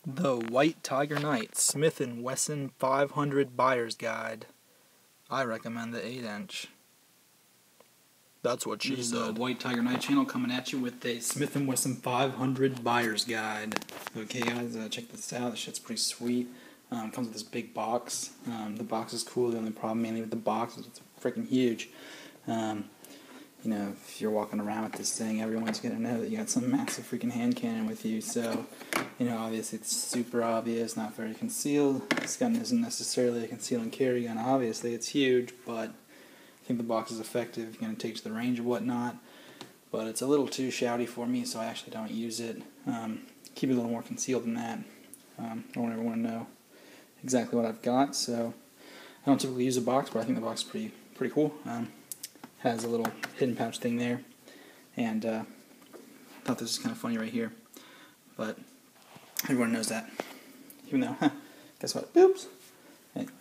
The White Tiger Knight Smith & Wesson 500 Buyer's Guide. I recommend the 8-inch. That's what she This is said. the White Tiger Knight channel coming at you with a Smith & Wesson 500 Buyer's Guide. Okay guys, check this out. This shit's pretty sweet. Comes with this big box. The box is cool. The only problem mainly with the box is it's freaking huge. You know, if you're walking around with this thing, everyone's going to know that you got some massive freaking hand cannon with you. So, you know, obviously it's super obvious, not very concealed. This gun isn't necessarily a conceal and carry gun. Obviously it's huge, but I think the box is effective. You're going to take to the range or whatnot. But it's a little too shouty for me, so I actually don't use it. Keep it a little more concealed than that. I don't ever want to know exactly what I've got, so I don't typically use a box, but I think the box is pretty cool. Has a little hidden pouch thing there, and I thought this was kind of funny right here, but everyone knows that, even though, guess what, oops. Anyway,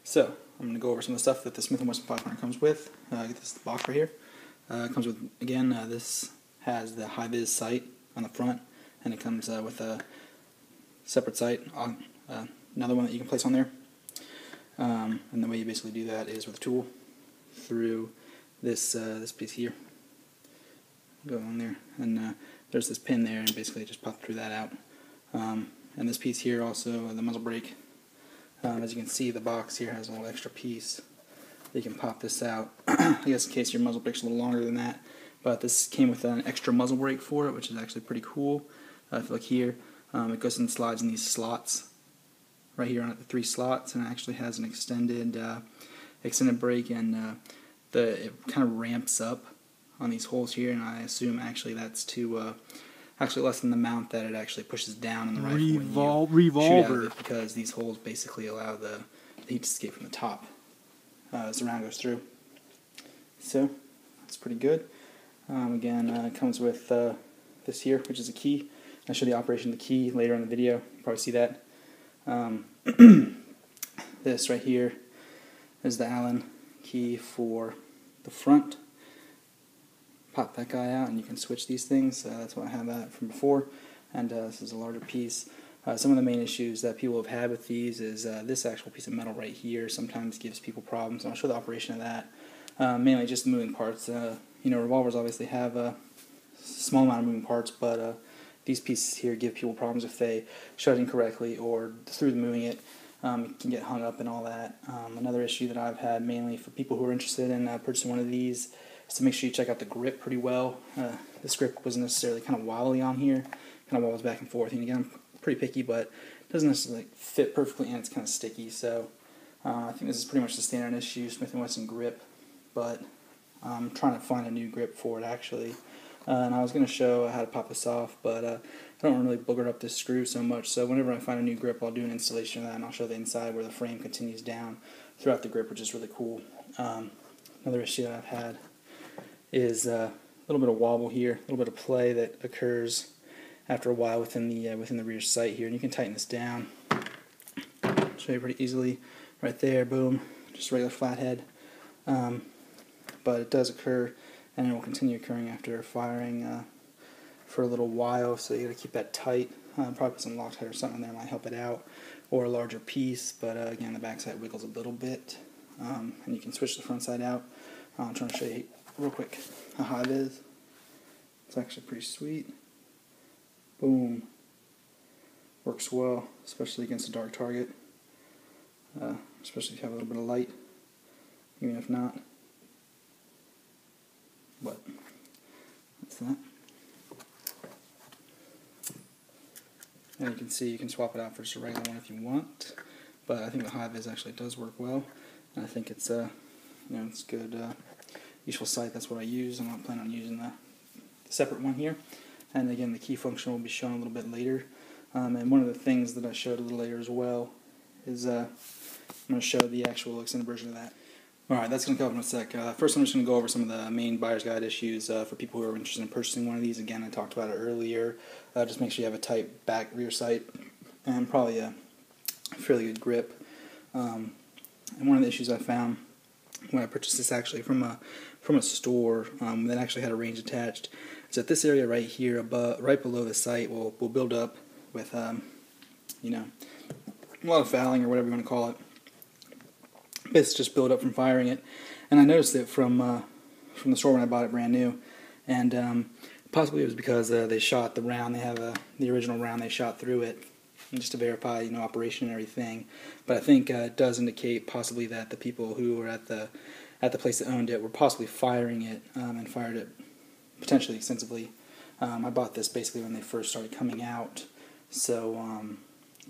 so I'm going to go over some of the stuff that the Smith & Wesson 500 comes with. Get this box right here. It comes with, again, this has the high-vis sight on the front, and it comes with a separate sight, another one that you can place on there, and the way you basically do that is with a tool through this piece here. Go on there, and there's this pin there, and basically just pop through that out. And this piece here also, the muzzle brake. As you can see, the box here has a little extra piece. You can pop this out. I guess in case your muzzle brake's a little longer than that. But this came with an extra muzzle brake for it, which is actually pretty cool. If you look here, it goes and slides in these slots right here on the 3 slots, and it actually has an extended brake, and it kind of ramps up on these holes here, and I assume actually that's to actually lessen the amount that it actually pushes down on the rifle when you shoot out of it, because these holes basically allow the heat to escape from the top as the round goes through. So that's pretty good. Again, it comes with this here, which is a key. I'll show the operation of the key later in the video. You'll probably see that. This right here is the Allen key for the front. Pop that guy out and you can switch these things. That's why I have that from before. And this is a larger piece. Some of the main issues that people have had with these is this actual piece of metal right here sometimes gives people problems. And I'll show the operation of that. Mainly just the moving parts. You know, revolvers obviously have a small amount of moving parts, but these pieces here give people problems if they shut it incorrectly or through the moving it. You can get hung up and all that. Another issue that I've had mainly for people who are interested in purchasing one of these is to make sure you check out the grip pretty well. This grip wasn't necessarily kind of wobbly on here, kind of wobbles back and forth. And again, I'm pretty picky, but it doesn't necessarily fit perfectly, and it's kind of sticky. So I think this is pretty much the standard issue, Smith & Wesson grip, but I'm trying to find a new grip for it actually. And I was going to show how to pop this off, but I don't really booger up this screw so much, so whenever I find a new grip I'll do an installation of that, and I'll show the inside where the frame continues down throughout the grip, which is really cool. Another issue that I've had is a little bit of wobble here, a little bit of play that occurs after a while within the rear sight here, and you can tighten this down. I'll show you pretty easily right there, boom, just a regular flathead. But it does occur, and it will continue occurring after firing for a little while, so you got to keep that tight. Probably put some Loctite or something there might help it out, or a larger piece, but again the backside wiggles a little bit, and you can switch the front side out. I'm trying to show you real quick how high it is. It's actually pretty sweet. Boom. Works well, especially against a dark target, especially if you have a little bit of light, even if not. But that's that. And you can see you can swap it out for just a regular one if you want. But I think the high vis actually does work well. And I think it's you know, it's good, useful sight. That's what I use. I'm not planning on using the separate one here. And again, the key function will be shown a little bit later. And one of the things that I showed a little later as well is I'm going to show the actual extended version of that. Alright, that's going to come up in a sec. First I'm just going to go over some of the main buyer's guide issues for people who are interested in purchasing one of these. Again, I talked about it earlier. Just make sure you have a tight back rear sight and probably a fairly good grip. And one of the issues I found when I purchased this actually from a store that actually had a range attached is that this area right here, right below the sight, will build up with, you know, a lot of fouling or whatever you want to call it. Bits just build up from firing it, and I noticed it from the store when I bought it brand new, and possibly it was because they shot the round. They have the original round they shot through it, just to verify, operation and everything. But I think it does indicate possibly that the people who were at the place that owned it were possibly firing it and fired it potentially extensively. I bought this basically when they first started coming out, so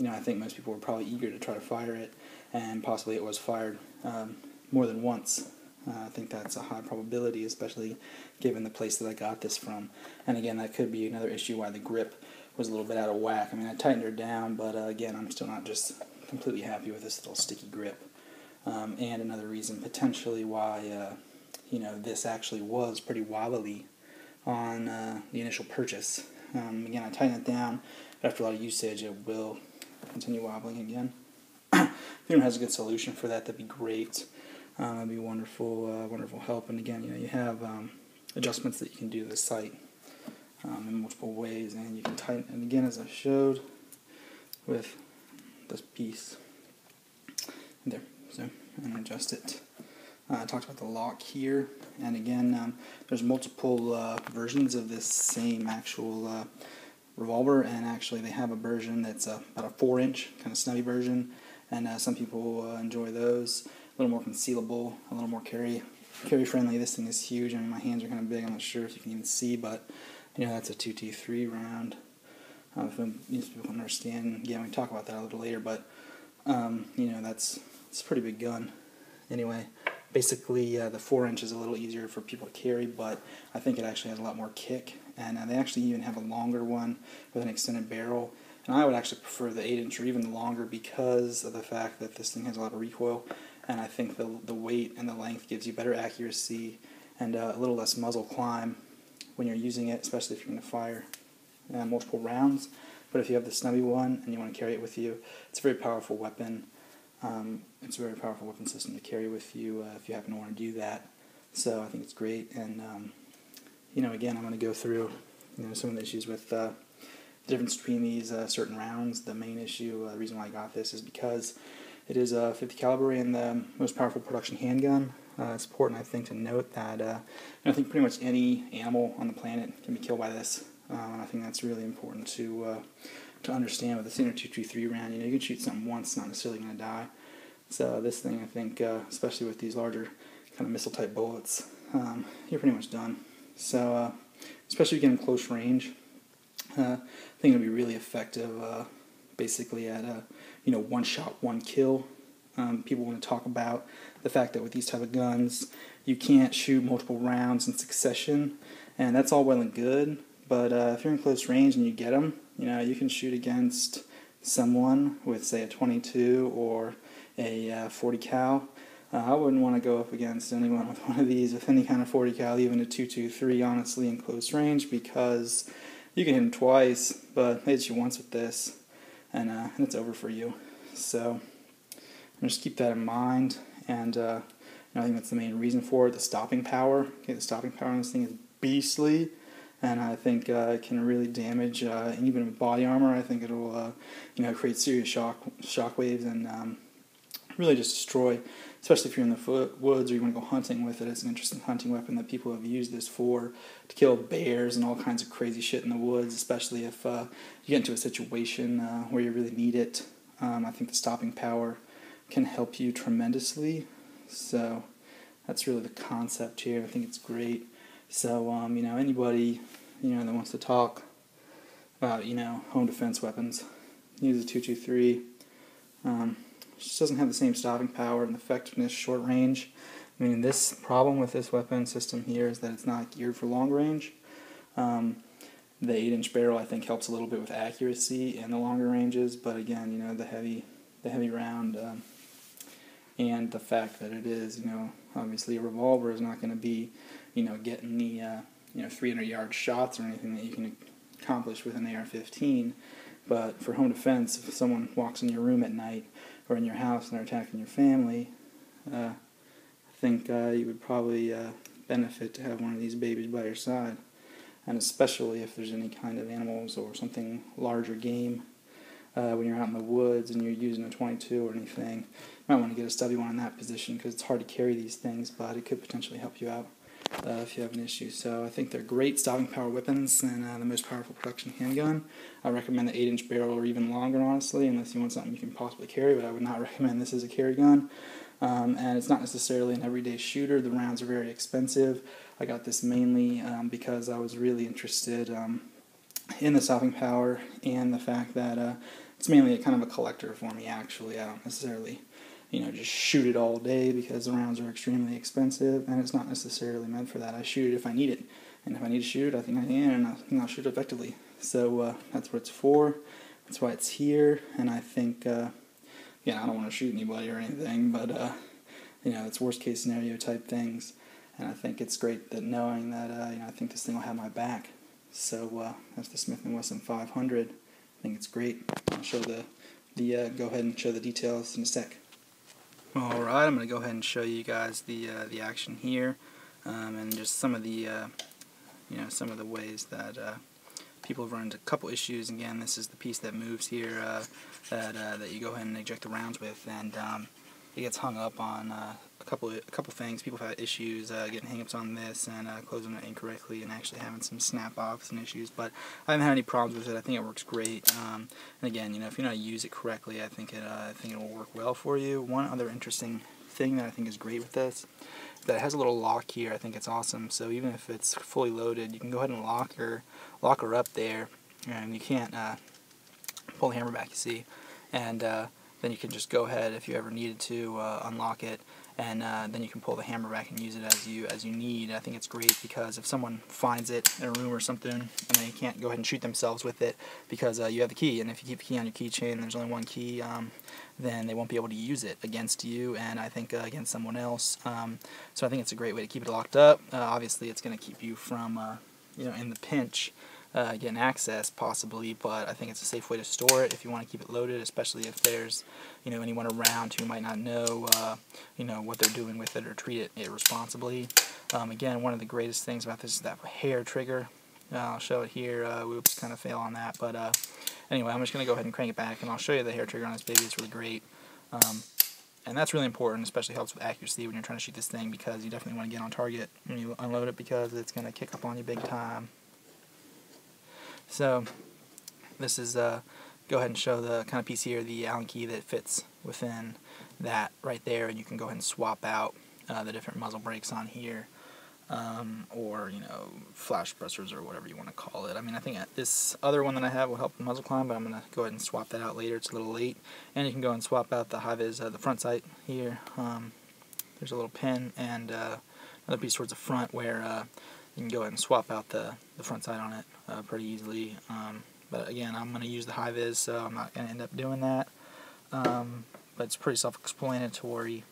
I think most people were probably eager to try to fire it, and possibly it was fired more than once. I think that's a high probability, especially given the place that I got this from. And again, that could be another issue why the grip was a little bit out of whack. I mean, I tightened her down, but again, I'm still not just completely happy with this little sticky grip. And another reason potentially why this actually was pretty wobbly on the initial purchase. Again, I tightened it down. After a lot of usage, it will continue wobbling again. If anyone has a good solution for that, that'd be great. That'd be wonderful, wonderful help. And again, you have adjustments that you can do to the site in multiple ways, and you can tighten. And again, as I showed with this piece there, so I'm gonna adjust it. I talked about the lock here, and again, there's multiple versions of this same actual revolver, and actually they have a version that's about a 4-inch kind of snubby version, and some people enjoy those. A little more concealable, a little more carry friendly. This thing is huge. I mean, my hands are kind of big. I'm not sure if you can even see, but that's a 2T3 round. If people can understand, again, we can talk about that a little later, but it's a pretty big gun. Anyway, basically the 4-inch is a little easier for people to carry, but I think it actually has a lot more kick, and they actually even have a longer one with an extended barrel. And I would actually prefer the 8-inch or even longer because of the fact that this thing has a lot of recoil, and I think the weight and the length gives you better accuracy and a little less muzzle climb when you're using it, especially if you're going to fire multiple rounds. But if you have the snubby one and you want to carry it with you, it's a very powerful weapon. It's a very powerful weapon system to carry with you if you happen to want to do that. So I think it's great, and again, I'm going to go through some of the issues with the difference between these certain rounds. The main issue, the reason why I got this, is because it is a 50 caliber and the most powerful production handgun. It's important, I think, to note that I think pretty much any animal on the planet can be killed by this. And I think that's really important to understand with the standard 223 round. You can shoot something once, it's not necessarily going to die. So this thing, I think, especially with these larger kind of missile-type bullets, you're pretty much done. So especially if you get in close range, I think it'll be really effective, basically at one shot, one kill. People want to talk about the fact that with these type of guns, you can't shoot multiple rounds in succession, and that's all well and good. But if you're in close range and you get them, you can shoot against someone with, say, a 22 or a 40 cal. I wouldn't want to go up against anyone with one of these with any kind of 40 cal, even a 223, honestly, in close range, because you can hit them twice, but they hit you once with this, and it's over for you. So just keep that in mind, and I think that's the main reason for it. The stopping power. Okay, the stopping power on this thing is beastly, and I think it can really damage even with body armor. I think it'll create serious shock waves and really just destroy. Especially if you're in the woods or you want to go hunting with it. It's an interesting hunting weapon that people have used this for, to kill bears and all kinds of crazy shit in the woods, especially if you get into a situation where you really need it. I think the stopping power can help you tremendously. So that's really the concept here. I think it's great. So, anybody, that wants to talk about, home defense weapons, use a 223. Just doesn't have the same stopping power and effectiveness short range. I mean, this problem with this weapon system here is that it's not geared for long range. The 8-inch barrel, I think, helps a little bit with accuracy in the longer ranges, but again, the heavy round and the fact that it is, obviously a revolver is not going to be, getting the 300-yard shots or anything that you can accomplish with an AR-15. But for home defense, if someone walks in your room at night or in your house and they're attacking your family, I think you would probably benefit to have one of these babies by your side. And especially if there's any kind of animals or something larger game when you're out in the woods and you're using a 22 or anything. You might want to get a stubby one in that position because it's hard to carry these things, but it could potentially help you out if you have an issue. So I think they're great stopping power weapons and the most powerful production handgun. I recommend the 8-inch barrel or even longer, honestly, unless you want something you can possibly carry, but I would not recommend this as a carry gun. And it's not necessarily an everyday shooter. The rounds are very expensive. I got this mainly because I was really interested in the stopping power and the fact that it's mainly kind of a collector for me, actually. I don't necessarily just shoot it all day because the rounds are extremely expensive, and it's not necessarily meant for that. I shoot it if I need it, and if I need to shoot it, I think I can, and I think I'll shoot it effectively. So that's what it's for. That's why it's here, and I think, I don't want to shoot anybody or anything, but, it's worst case scenario type things, and I think it's great that knowing that, I think this thing will have my back. So that's the Smith & Wesson 500. I think it's great. I'll show go ahead and show the details in a sec. Alright, I'm going to go ahead and show you guys the action here, and just some of the some of the ways that people have run into a couple issues. Again, this is the piece that moves here that you go ahead and eject the rounds with, and it gets hung up on a couple things. People have had issues getting hang-ups on this and closing it incorrectly and actually having some snap-offs and issues, but I haven't had any problems with it. I think it works great. And again, if you know how to use it correctly, I think it will work well for you. One other interesting thing that I think is great with this is that it has a little lock here. I think it's awesome. So even if it's fully loaded, you can go ahead and lock her up there, and you can't pull the hammer back, you see, and then you can just go ahead if you ever needed to unlock it, and then you can pull the hammer back and use it as you need. I think it's great because if someone finds it in a room or something and they can't go ahead and shoot themselves with it because you have the key, and if you keep the key on your keychain and there's only one key, then they won't be able to use it against you, and I think against someone else. So I think it's a great way to keep it locked up. Obviously, it's going to keep you from in the pinch getting access possibly, but I think it's a safe way to store it if you want to keep it loaded, especially if there's anyone around who might not know what they're doing with it or treat it responsibly. Again, one of the greatest things about this is that hair trigger. I'll show it here. Whoops, kind of fail on that, but anyway, I'm just going to go ahead and crank it back, and I'll show you the hair trigger on this baby. It's really great. And that's really important, especially helps with accuracy when you're trying to shoot this thing, because you definitely want to get on target when you unload it, because it's going to kick up on you big time. So this is go ahead and show the kind of piece here, the Allen key that fits within that right there, and you can go ahead and swap out the different muzzle brakes on here, or flash suppressors or whatever you want to call it. I mean, I think this other one that I have will help the muzzle climb, but I'm going to go ahead and swap that out later. It's a little late. And you can go and swap out the high-vis, the front sight here. There's a little pin and another piece towards the front where you can go ahead and swap out the front sight on it pretty easily. But again, I'm going to use the high-vis, so I'm not going to end up doing that. But it's pretty self-explanatory.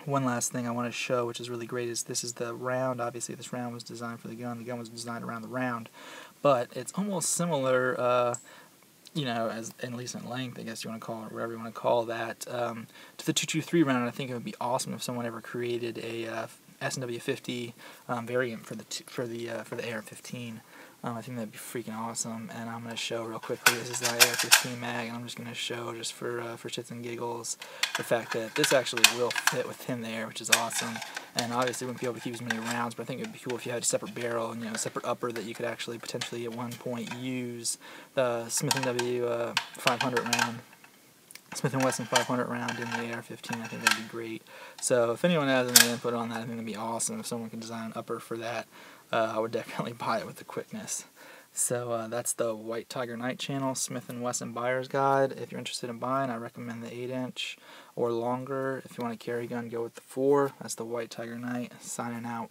One last thing I want to show, which is really great, is this is the round. Obviously, this round was designed for the gun. The gun was designed around the round. But it's almost similar, as at least in length, I guess you want to call it, or whatever you want to call that, to the 223 round. I think it would be awesome if someone ever created a S&W 50 variant for the AR-15. I think that'd be freaking awesome, and I'm going to show real quickly. This is the AR-15 mag, and I'm just going to show, just for shits and giggles, the fact that this actually will fit within there, which is awesome. And obviously, we wouldn't be able to keep as many rounds, but I think it would be cool if you had a separate barrel and a separate upper that you could actually potentially at one point use the Smith & W 500 round. Smith & Wesson 500 round in the AR-15. I think that'd be great. So if anyone has any input on that, I think that'd be awesome. If someone can design an upper for that, I would definitely buy it with the quickness. So that's the White Tiger Night channel, Smith & Wesson Buyer's Guide. If you're interested in buying, I recommend the 8-inch or longer. If you want a carry gun, go with the 4. That's the White Tiger Night. Signing out.